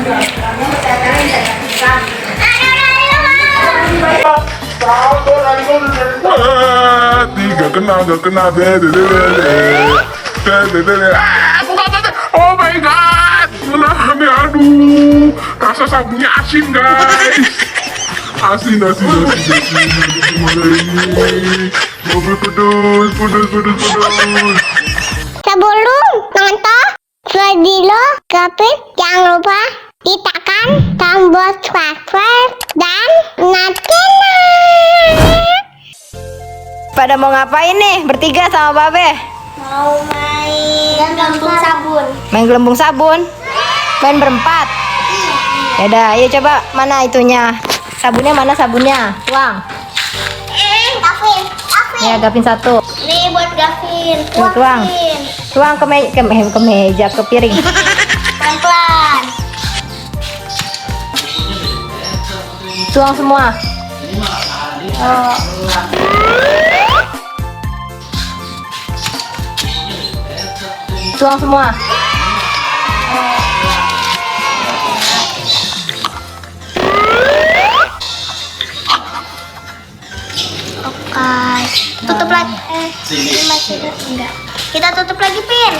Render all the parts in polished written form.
Tiga kena oh my god, menahannya, aduh, rasa sabunnya asin guys, asin, gimana ini, pedes. Sebelum nonton video Gavin, jangan lupa ditekan tombol subscribe dan nyalain. Pada mau ngapain nih bertiga sama Babeh? Mau main gelembung sabun. Main gelembung sabun? Main berempat? Yaudah, ayo coba, mana itunya? Sabunnya mana sabunnya? Tuang. Gavin. Ya, Gavin satu. Nih buat Gavin. Tuang. Tuang ke meja, ke piring. Pelan-pelan. Tuang semua. Tuang semua. Oke. Tutup lagi. Ini masih enggak. Kita tutup lagi, Pin.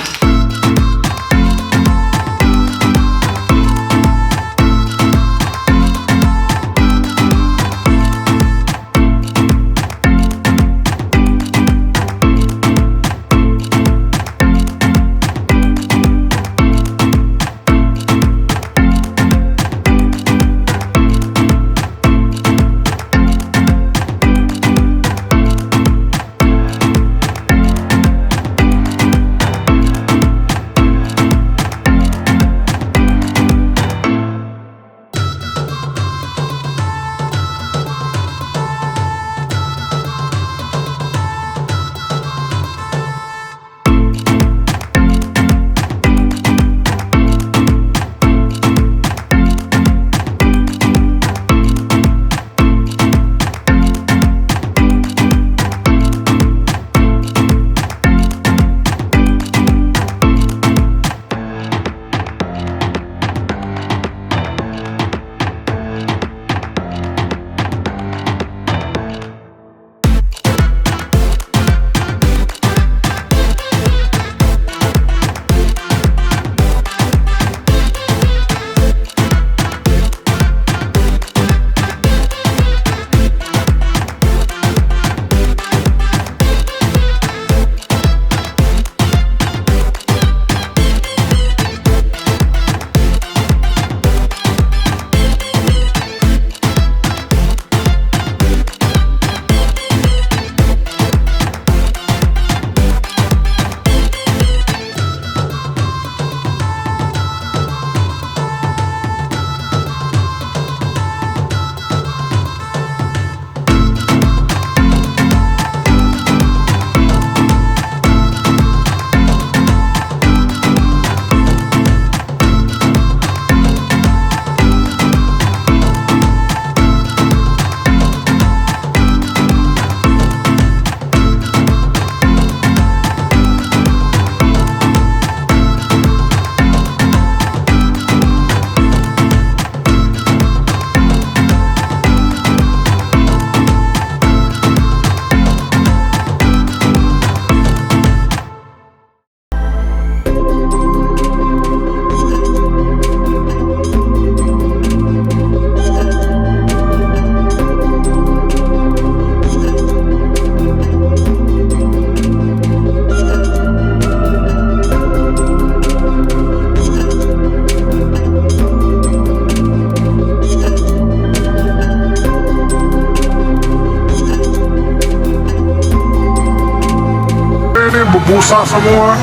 Busa semua.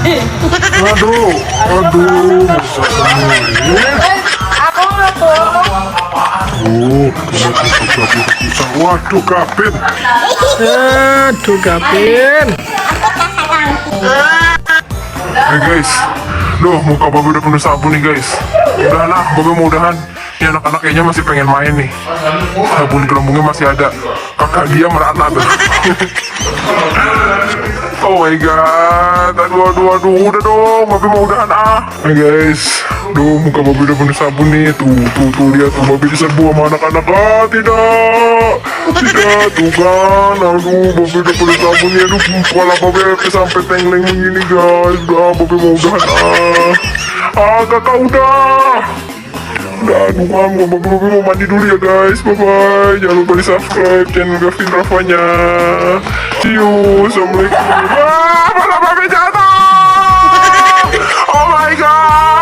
Aduh, busa semua ini. Aku nggak tolong. Kenapa busa? Waduh, Gavin. Guys, muka Babeh udah penuh sabun nih guys. Udahlah, Babeh mau udahan. Ini anak-anak kayaknya masih pengen main nih. Sabun gelembungnya masih ada. Kakak Adia merana tuh. Oh my god. Aduh, udah dong. Babe mau udahan ah. Hey guys, duh muka Babe udah penuh sabun nih. Tuh, lihat tuh Babe diserbu sama anak-anak. Ah, tidak, tuh kan. Aduh, Babe udah penuh sabun nih. Aduh, kepala Babe sampai tengleng begini guys. Udah, Babe mau udahan ah. Ah, kakak udah. Aduh, Babe mau mandi dulu ya guys. Bye-bye. Jangan lupa di subscribe channel Gavin Rafanya. See you. Assalamualaikum. Ah, malah Babe jatuh. Oh my god.